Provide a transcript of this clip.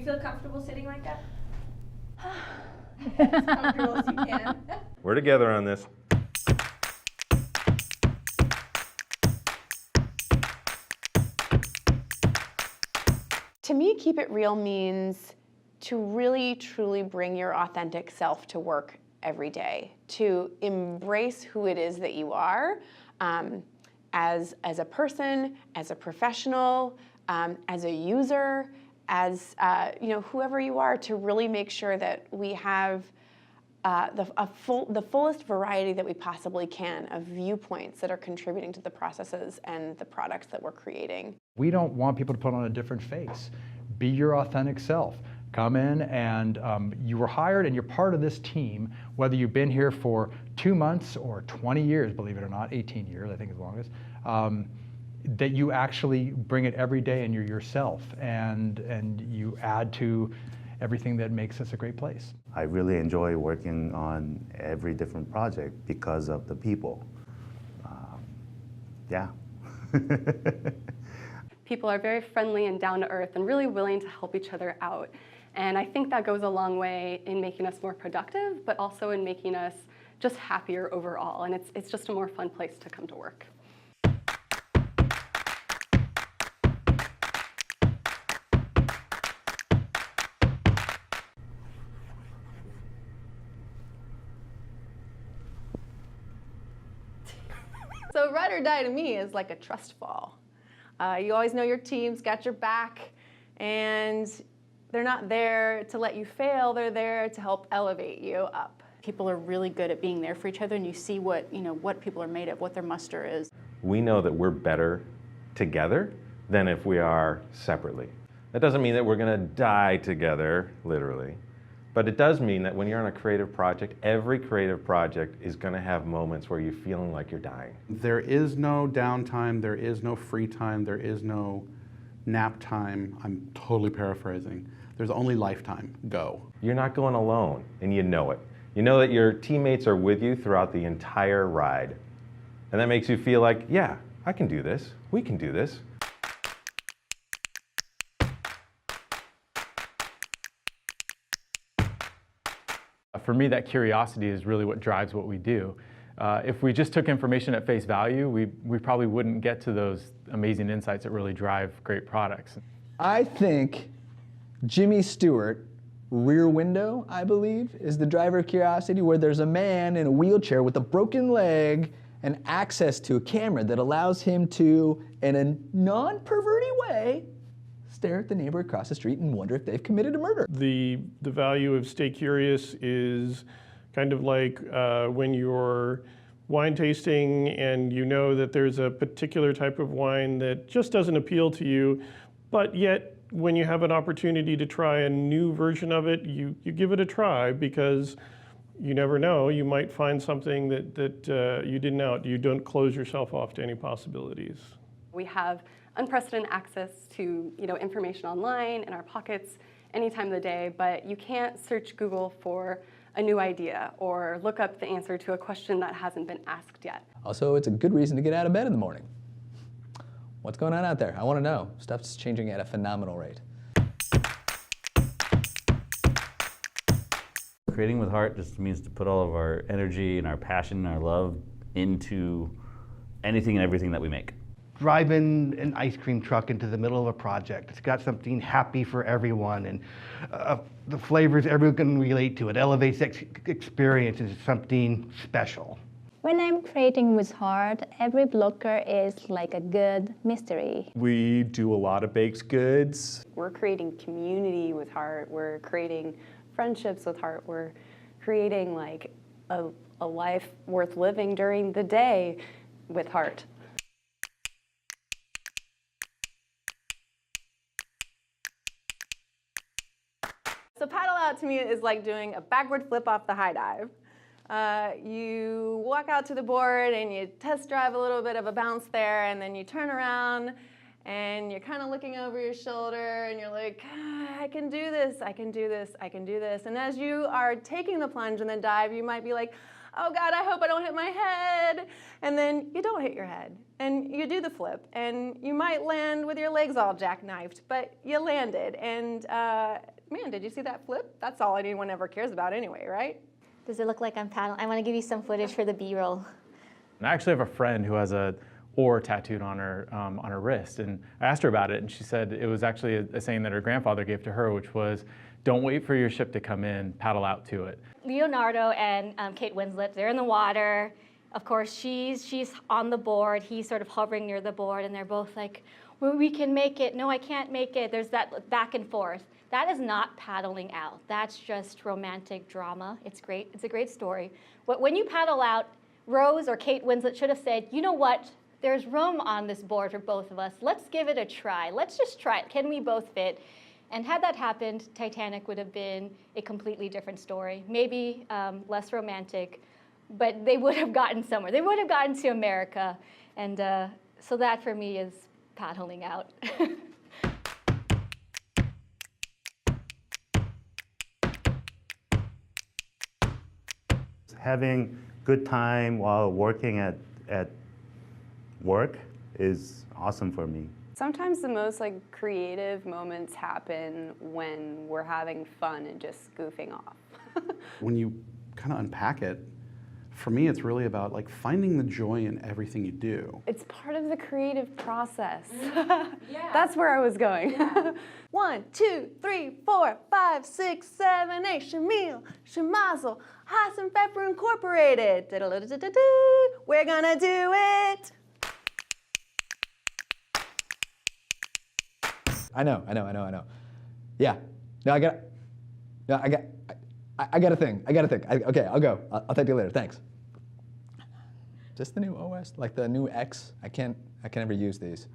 you feel comfortable sitting like that? As comfortable as you can. We're together on this. To me, keep it real means to really, truly bring your authentic self to work every day, to embrace who it is that you are as a person, as a professional, as a user, as whoever you are, to really make sure that we have the fullest variety that we possibly can of viewpoints that are contributing to the processes and the products that we're creating. We don't want people to put on a different face. Be your authentic self. Come in and you were hired and you're part of this team, whether you've been here for 2 months or 20 years, believe it or not, 18 years, I think is the longest, that you actually bring it every day and you're yourself and you add to everything that makes us a great place. I really enjoy working on every different project because of the people. Yeah. People are very friendly and down to earth and really willing to help each other out. And I think that goes a long way in making us more productive, but also in making us just happier overall. And it's just a more fun place to come to work. So ride or die to me is like a trust fall. You always know your team's got your back, and they're not there to let you fail, they're there to help elevate you up. People are really good at being there for each other, and you see what people are made of, what their muster is. We know that we're better together than if we are separately. That doesn't mean that we're going to die together, literally. But it does mean that when you're on a creative project, every creative project is going to have moments where you're feeling like you're dying. There is no downtime, there is no free time, there is no nap time. I'm totally paraphrasing. There's only lifetime. Go. You're not going alone, and you know it. You know that your teammates are with you throughout the entire ride. And that makes you feel like, yeah, I can do this. We can do this. For me, that curiosity is really what drives what we do. If we just took information at face value, we probably wouldn't get to those amazing insights that really drive great products. I think Jimmy Stewart, Rear Window, I believe, is the driver of curiosity, where there's a man in a wheelchair with a broken leg and access to a camera that allows him to, in a non-perverty way, stare at the neighbor across the street and wonder if they've committed a murder. The value of stay curious is kind of like when you're wine tasting and you know that there's a particular type of wine that just doesn't appeal to you, but yet when you have an opportunity to try a new version of it, you give it a try, because you never know, you might find something that you didn't know. You don't close yourself off to any possibilities. We have unprecedented access to information online in our pockets any time of the day, but you can't search Google for a new idea or look up the answer to a question that hasn't been asked yet. Also, it's a good reason to get out of bed in the morning. What's going on out there? I want to know. Stuff's changing at a phenomenal rate. Creating with heart just means to put all of our energy and our passion and our love into anything and everything that we make. Driving an ice cream truck into the middle of a project. It's got something happy for everyone, and the flavors everyone can relate to. It elevates the experience into something special. When I'm creating with heart, every blocker is like a good mystery. We do a lot of baked goods. We're creating community with heart. We're creating friendships with heart. We're creating like a life worth living during the day with heart. So paddle out to me is like doing a backward flip off the high dive. You walk out to the board and you test drive a little bit of a bounce there, and then you turn around and you're kind of looking over your shoulder and you're like, I can do this, I can do this, I can do this. And as you are taking the plunge and the dive, you might be like, oh God, I hope I don't hit my head. And then you don't hit your head, and you do the flip, and you might land with your legs all jackknifed, but you landed. And man, did you see that flip? That's all anyone ever cares about anyway, right? Does it look like I'm paddling? I want to give you some footage for the B-roll. And I actually have a friend who has a oar tattooed on her wrist, and I asked her about it, and she said it was actually a saying that her grandfather gave to her, which was, don't wait for your ship to come in, paddle out to it. Leonardo and Kate Winslet, they're in the water. Of course, she's on the board, he's sort of hovering near the board, and they're both like, well, we can make it. No, I can't make it. There's that back and forth. That is not paddling out. That's just romantic drama. It's great. It's a great story. But when you paddle out, Rose or Kate Winslet should have said, you know what? There's room on this board for both of us. Let's give it a try. Let's just try it. Can we both fit? And had that happened, Titanic would have been a completely different story. Maybe less romantic, but they would have gotten somewhere. They would have gotten to America. And so that for me is paddling out. Having good time while working at work is awesome for me. Sometimes the most creative moments happen when we're having fun and just goofing off. When you kind of unpack it, for me it's really about finding the joy in everything you do. It's part of the creative process. That's where I was going. 1, 2, 3, 4, 5, 6, 7, 8. Shamil, Shemazel, Haas and Pepper Incorporated. We're gonna do it. I know. Yeah. No, I got a thing. Okay, I'll go. I'll talk to you later. Thanks. Is this the new OS? Like the new X? I can't ever use these.